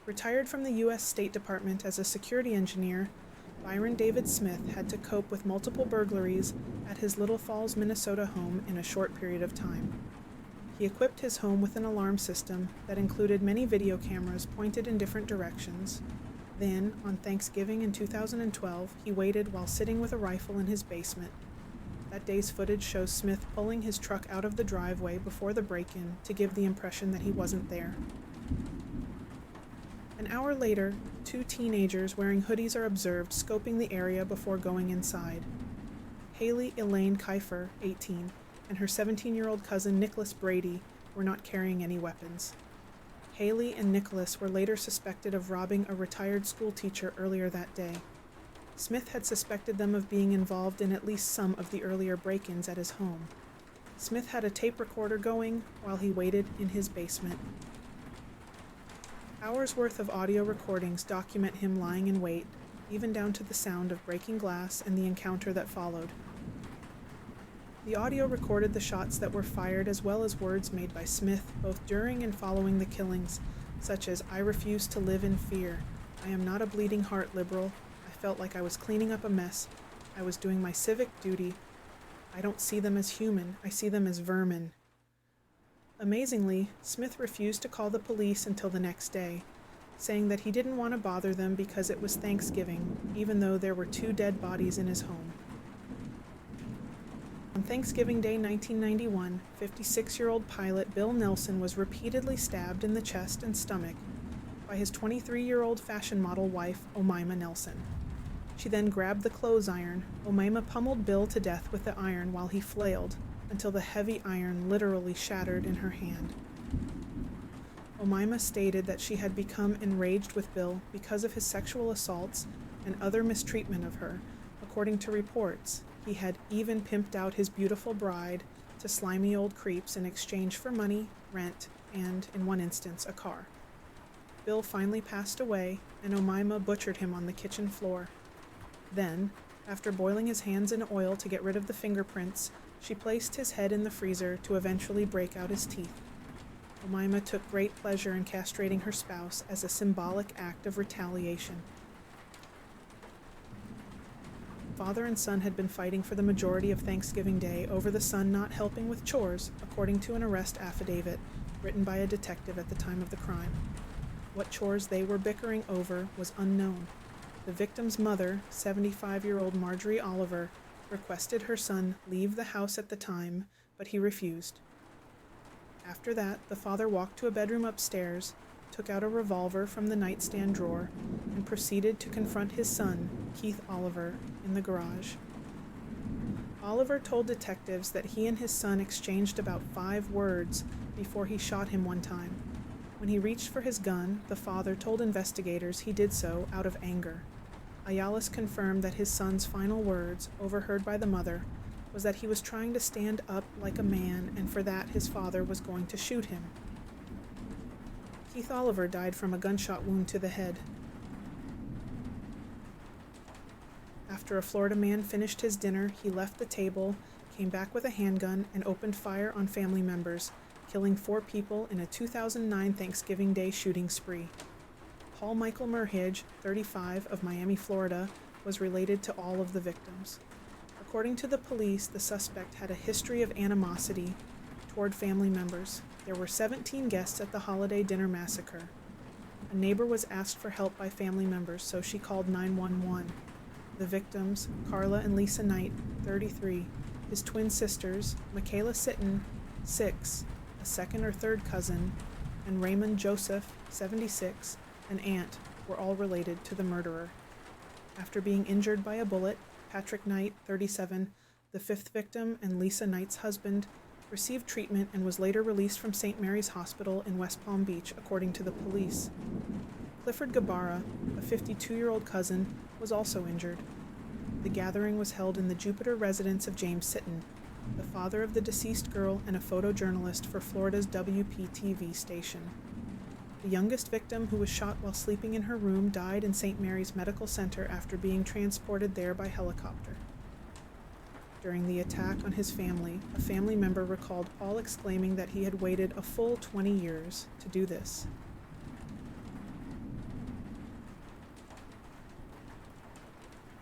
Retired from the U.S. State Department as a security engineer, Byron David Smith had to cope with multiple burglaries at his Little Falls, Minnesota home in a short period of time. He equipped his home with an alarm system that included many video cameras pointed in different directions. Then, on Thanksgiving in 2012, he waited while sitting with a rifle in his basement. That day's footage shows Smith pulling his truck out of the driveway before the break-in to give the impression that he wasn't there. An hour later, two teenagers wearing hoodies are observed scoping the area before going inside. Haley Elaine Kiefer, 18, and her 17-year-old cousin Nicholas Brady were not carrying any weapons. Haley and Nicholas were later suspected of robbing a retired school teacher earlier that day. Smith had suspected them of being involved in at least some of the earlier break-ins at his home. Smith had a tape recorder going while he waited in his basement. Hours worth of audio recordings document him lying in wait, even down to the sound of breaking glass and the encounter that followed. The audio recorded the shots that were fired as well as words made by Smith both during and following the killings, such as, "I refuse to live in fear. I am not a bleeding heart liberal. I felt like I was cleaning up a mess. I was doing my civic duty. I don't see them as human. I see them as vermin." Amazingly, Smith refused to call the police until the next day, saying that he didn't want to bother them because it was Thanksgiving, even though there were two dead bodies in his home. On Thanksgiving Day 1991, 56-year-old pilot Bill Nelson was repeatedly stabbed in the chest and stomach by his 23-year-old fashion model wife, Omaima Nelson. She then grabbed the clothes iron. Omaima pummeled Bill to death with the iron while he flailed, until the heavy iron literally shattered in her hand. Omaima stated that she had become enraged with Bill because of his sexual assaults and other mistreatment of her. According to reports, he had even pimped out his beautiful bride to slimy old creeps in exchange for money, rent, and, in one instance, a car. Bill finally passed away, and Omaima butchered him on the kitchen floor. Then, after boiling his hands in oil to get rid of the fingerprints, she placed his head in the freezer to eventually break out his teeth. Omaima took great pleasure in castrating her spouse as a symbolic act of retaliation. Father and son had been fighting for the majority of Thanksgiving Day over the son not helping with chores, according to an arrest affidavit written by a detective at the time of the crime. What chores they were bickering over was unknown. The victim's mother, 75-year-old Marjorie Oliver, requested her son leave the house at the time, but he refused. After that, the father walked to a bedroom upstairs, took out a revolver from the nightstand drawer, and proceeded to confront his son, Keith Oliver, in the garage. Oliver told detectives that he and his son exchanged about 5 words before he shot him one time. When he reached for his gun, the father told investigators he did so out of anger. Ayalis confirmed that his son's final words, overheard by the mother, was that he was trying to stand up like a man, and for that his father was going to shoot him. Keith Oliver died from a gunshot wound to the head. After a Florida man finished his dinner, he left the table, came back with a handgun, and opened fire on family members, killing 4 people in a 2009 Thanksgiving Day shooting spree. Paul Michael Merhige, 35, of Miami, Florida, was related to all of the victims. According to the police, the suspect had a history of animosity toward family members. There were 17 guests at the holiday dinner massacre. A neighbor was asked for help by family members, so she called 911. The victims, Carla and Lisa Knight, 33, his twin sisters, Michaela Sitton, 6, a second or third cousin, and Raymond Joseph, 76, an aunt, were all related to the murderer. After being injured by a bullet, Patrick Knight, 37, the 5th victim and Lisa Knight's husband, received treatment and was later released from St. Mary's Hospital in West Palm Beach, according to the police. Clifford Gabarra, a 52-year-old cousin, was also injured. The gathering was held in the Jupiter residence of James Sitton, the father of the deceased girl and a photojournalist for Florida's WPTV station. The youngest victim, who was shot while sleeping in her room, died in St. Mary's Medical Center after being transported there by helicopter. During the attack on his family, a family member recalled Paul exclaiming that he had waited a full 20 years to do this.